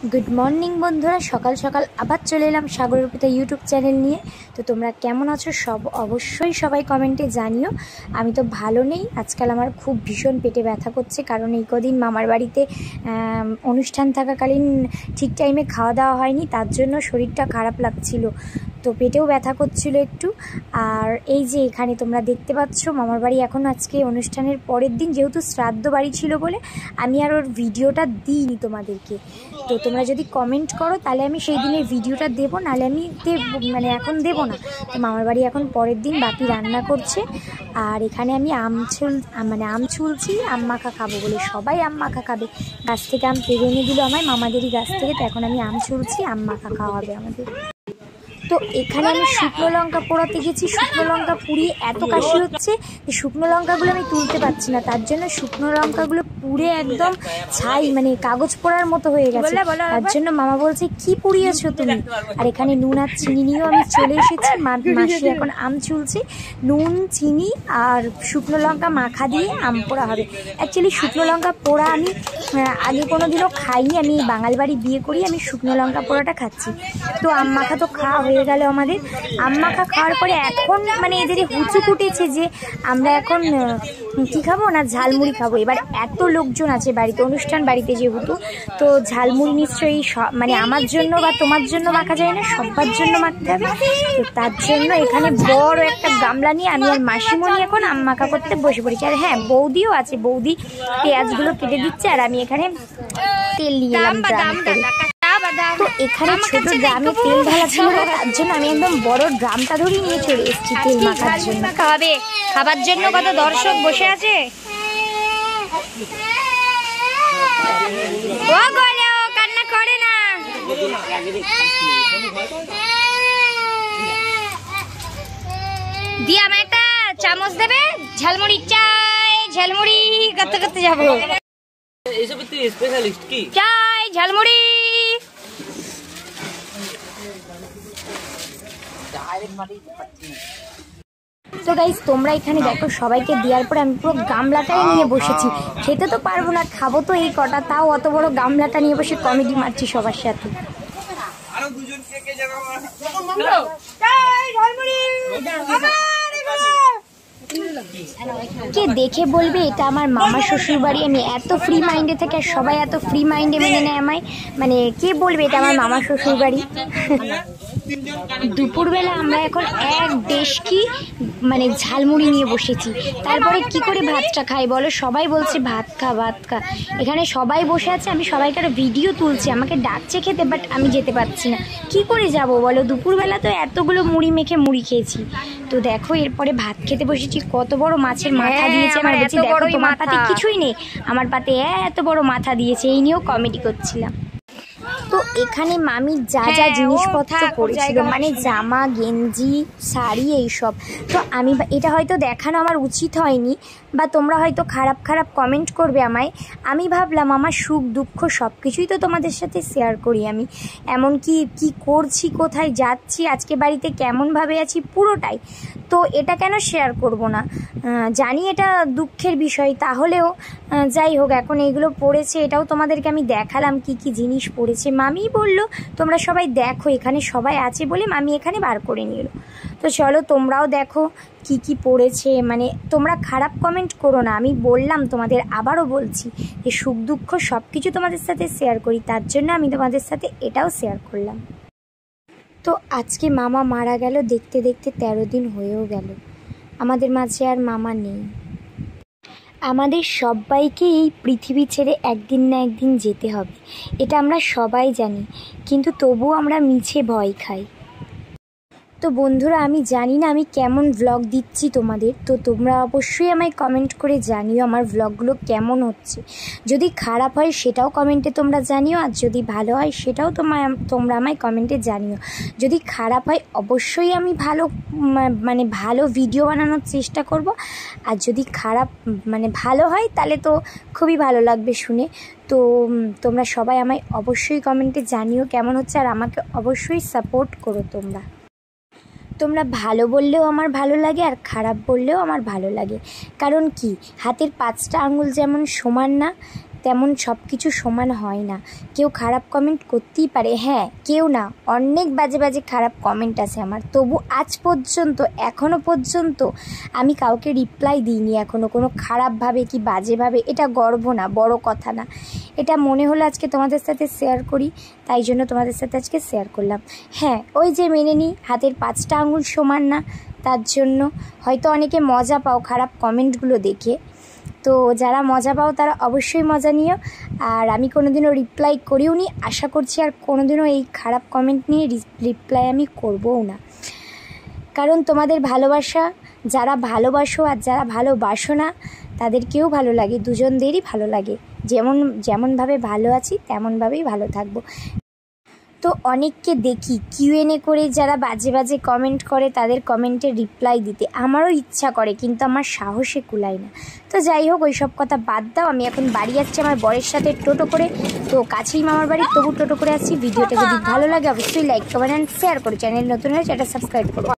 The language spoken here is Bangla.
गुड मर्निंग बंधुरा सकाल सकाल आबार चले एलाम सागरेर पिता यूट्यूब चैनल निये। तो तोमरा केमन आछो सब अवश्यई सबाई कमेंटे जानियो। आमी तो भालो नेई, आजकल आमार खूब भीषण पेटे व्यथा करछे, कारण एई कदिन मामार बाड़ीते अनुष्ठान थाकाकालीन ठीक टाइमे खाওয়া दाওয়া हयनि, तार जोन्नो शरीरटा खाराप लागछिलो, तो पेटेও ব্যথা করছিল একটু। আর এই যে এখানে তোমরা দেখতে পাচ্ছ মামার বাড়ি এখন আজকে অনুষ্ঠানের পরের দিন, যেহেতু শ্রাদ্ধ বাড়ি ছিল বলে আমি আর ওর ভিডিওটা দিইনি তোমাদেরকে। তো তোমরা যদি কমেন্ট করো তাহলে আমি সেই দিনের ভিডিওটা দেবো, নাহলে আমি মানে এখন দেবো না। তো মামার বাড়ি এখন পরের দিন বাপি রান্না করছে, আর এখানে আমি আম ছুলছি আম মাখা খাবো বলে। সবাই আম মাখা খাবে, গাছ থেকে আম পেড়ে এনে দিল আমায় মামাদেরই গাছ থেকে। তো এখন আমি আম ছুলছি, আম মাখা খাওয়া হবে আমাদের। তো এখানে আমি শুকনো লঙ্কা পোড়াতে গেছি, শুকনো লঙ্কা পুড়িয়ে এত কাশি হচ্ছে যে শুকনো লঙ্কাগুলো আমি তুলতে পারছি না, তার জন্য শুকনো লঙ্কাগুলো পুড়ে একদম ছাই মানে কাগজ পোড়ার মতো হয়ে গেছে। তার জন্য মামা বলছে কি পুড়িয়েছো তুমি। আর এখানে নুন আর চিনি নিয়েও আমি চলে এসেছি, মাসি এখন আম ছুলছে। নুন চিনি আর শুকনো লঙ্কা মাখা দিয়ে আম পোড়া হবে। অ্যাকচুয়ালি শুকনো লঙ্কা পোড়া আমি আগে কোনো দিনও খাইনি, আমি বাঙাল বাড়ি বিয়ে করি আমি শুকনো লঙ্কা পোড়াটা খাচ্ছি। তো আম মাখা তো খাওয়া হয়ে গেল আমাদের। আম মাখা খাওয়ার পরে এখন মানে এদের হুচু কুটেছে যে আমরা এখন কী খাবো না, ঝালমুড়ি খাবো। এবার এত লোকজন আছে বাড়িতে, অনুষ্ঠান বাড়িতে যেহেতু, তো ঝালমুড়ি নিশ্চয়ই মানে আমার জন্য বা তোমার জন্য মাখা যায় না, সবার জন্য মাখতে হবে। তো তার জন্য এখানে বড় একটা গামলা নিয়ে আমি আর মাসিমণি এখন আম মাখা করতে বসে পড়েছি। আর হ্যাঁ, বৌদিও আছে, বৌদি পেঁয়াজগুলো কেটে দিচ্ছে, আর আমি এখানে তেল নিয়ে এলাম ড্রাম করে। তো এখানে ছোট ড্রামে তেল ঢালা ছিল, তার জন্য আমি একদম বড় ড্রামটা ধরে নিয়ে চলে এসেছি তেল মাখার জন্য। খাবার জন্য কত দর্শক বসে আছে। ও গলে ও কান্না করে না। দিয়ে আমায় একটা চামচ দেবে, ঝালমুড়ি চাই, ঝালমুড়ি করতে করতে যাবো। এইসব তুই স্পেশালিস্ট কি? চাই ঝালমুড়ি। তো গাইস তোমরা এখানে দেখো সবাইকে দেওয়ার পরে আমি পুরো গামলাটাই নিয়ে বসেছি। খেতে তো পারবো না, খাবো তো এই কটা, তাও অত বড় গামলাটা নিয়ে বসে কমেডি মারছি সবার সাথে। কে দেখে বলবে এটা আমার মামা শ্বশুর বাড়ি, আমি এত ফ্রি মাইন্ডে থাকি আর সবাই এত ফ্রি মাইন্ডে মেনে নেয় আমায়, মানে কে বলবে এটা আমার মামা শ্বশুর বাড়ি। দুপুরবেলা আমরা এখন এক ডেশকি মানে ঝালমুড়ি নিয়ে বসেছি, তারপরে কি করে ভাতটা খাই বলো? সবাই বলছে ভাত খা ভাত খা। এখানে সবাই বসে আছে, আমি সবাইকার ভিডিও তুলছি, আমাকে ডাকছে খেতে, বাট আমি যেতে পারছি না। কি করে যাব বলো? দুপুরবেলা তো এতগুলো মুড়ি মেখে মুড়ি খেয়েছি। তো দেখো এরপরে ভাত খেতে বসেছি, কত বড় মাছের মাথা দিয়েছে আমার। বলছি দেখো তোমার পাতে কিছুই নেই, আমার পাতে এত বড় মাথা দিয়েছে, এই নিয়েও কমেডি করছিলাম। তো এখানে মামি যা যা জিনিসপত্র করেছিল, মানে জামা গেঞ্জি শাড়ি এইসব, তো আমি এটা হয়তো দেখানো আমার উচিত হয়নি, বা তোমরা হয়তো খারাপ খারাপ কমেন্ট করবে আমায়। আমি ভাবলাম আমার সুখ দুঃখ সব কিছুই তো তোমাদের সাথে শেয়ার করি আমি, এমনকি কি করছি, কোথায় যাচ্ছি, আজকে বাড়িতে কেমনভাবে আছি, পুরোটাই। তো এটা কেন শেয়ার করব না? জানি এটা দুঃখের বিষয়, তাহলেও যাই হোক, এখন এইগুলো পড়েছে, এটাও তোমাদেরকে আমি দেখালাম কি কি জিনিস পড়েছে। মামি বলল তোমরা সবাই দেখো, এখানে সবাই আছে বলে মামি এখানে বার করে নিল। তো চলো তোমরাও দেখো কি কি পড়েছে। মানে তোমরা খারাপ কমেন্ট করো না, আমি বললাম তোমাদের, আবারও বলছি যে সুখ দুঃখ সব কিছু তোমাদের সাথে শেয়ার করি, তার জন্য আমি তোমাদের সাথে এটাও শেয়ার করলাম। তো আজকে মামা মারা গেল, দেখতে দেখতে 13 দিন হয়েও গেল, আমাদের মাঝে আর মামা নেই। আমাদের সবাইকে এই পৃথিবী ছেড়ে একদিন না একদিন যেতে হবে, এটা আমরা সবাই জানি, কিন্তু তবুও আমরা মিছে ভয় খাই। তো বন্ধুরা আমি জানি না আমি কেমন ভ্লগ দিচ্ছি তোমাদের, তো তোমরা অবশ্যই আমায় কমেন্ট করে জানিও আমার ভ্লগগুলো কেমন হচ্ছে। যদি খারাপ হয় সেটাও কমেন্টে তোমরা জানিও, আর যদি ভালো হয় সেটাও তোমরা আমায় কমেন্টে জানিও। যদি খারাপ হয় অবশ্যই আমি ভালো ভিডিও বানানোর চেষ্টা করব, আর যদি খারাপ ভালো হয় তাহলে তো খুবই ভালো লাগবে শুনে। তো তোমরা সবাই আমায় অবশ্যই কমেন্টে জানিও কেমন হচ্ছে, আর আমাকে অবশ্যই সাপোর্ট করো। তোমরা ভালো বললেও আমার ভালো লাগে, আর খারাপ বললেও আমার ভালো লাগে। কারণ কি, হাতের 5টা আঙুল যেমন সমান না, তেমন সব কিছু সমান হয় না, কেউ খারাপ কমেন্ট করতেই পারে। হ্যাঁ, কেউ না, অনেক বাজে বাজে খারাপ কমেন্ট আছে আমার, তবু আজ পর্যন্ত এখনও পর্যন্ত আমি কাউকে রিপ্লাই দিইনি এখনও, কোনো খারাপভাবে কি বাজেভাবে। এটা গর্ব না, বড় কথা না, এটা মনে হলো আজকে তোমাদের সাথে শেয়ার করি, তাই জন্য তোমাদের সাথে আজকে শেয়ার করলাম। হ্যাঁ, ওই যে মেনে নিই হাতের 5টা আঙুল সমান না, তার জন্য হয়তো অনেকে মজা পাও খারাপ কমেন্টগুলো দেখে। তো যারা মজা পাও তারা অবশ্যই মজা নিও। আর আমি কোনোদিনও রিপ্লাই করিও নি, আশা করছি আর কোনোদিনও এই খারাপ কমেন্ট নিয়ে রিপ্লাই আমি করবও না। কারণ তোমাদের ভালোবাসা, যারা ভালোবাসো আর যারা ভালোবাসো না তাদেরকেও ভালো লাগে, দুজনদেরই ভালো লাগে। যেমনভাবে ভালো আছি তেমনভাবেই ভালো থাকবো। তো অনেককে দেখি কিউএনএ করে যারা বাজে বাজে কমেন্ট করে তাদের কমেন্টে রিপ্লাই দিতে, আমারও ইচ্ছা করে কিন্তু আমার সাহসে কুলায় না। তো যাই হোক, ওই সব কথা বাদ দাও, আমি এখন বাড়ি যাচ্ছি আমার বরের সাথে টোটো করে। তো কাছেই মামার বাড়ি, তবু টোটো করে আসছি। ভিডিওটা যদি ভালো লাগে অবশ্যই লাইক কমেন্ট অ্যান্ড শেয়ার করো, চ্যানেল নতুন হলে সেটা সাবস্ক্রাইব করো।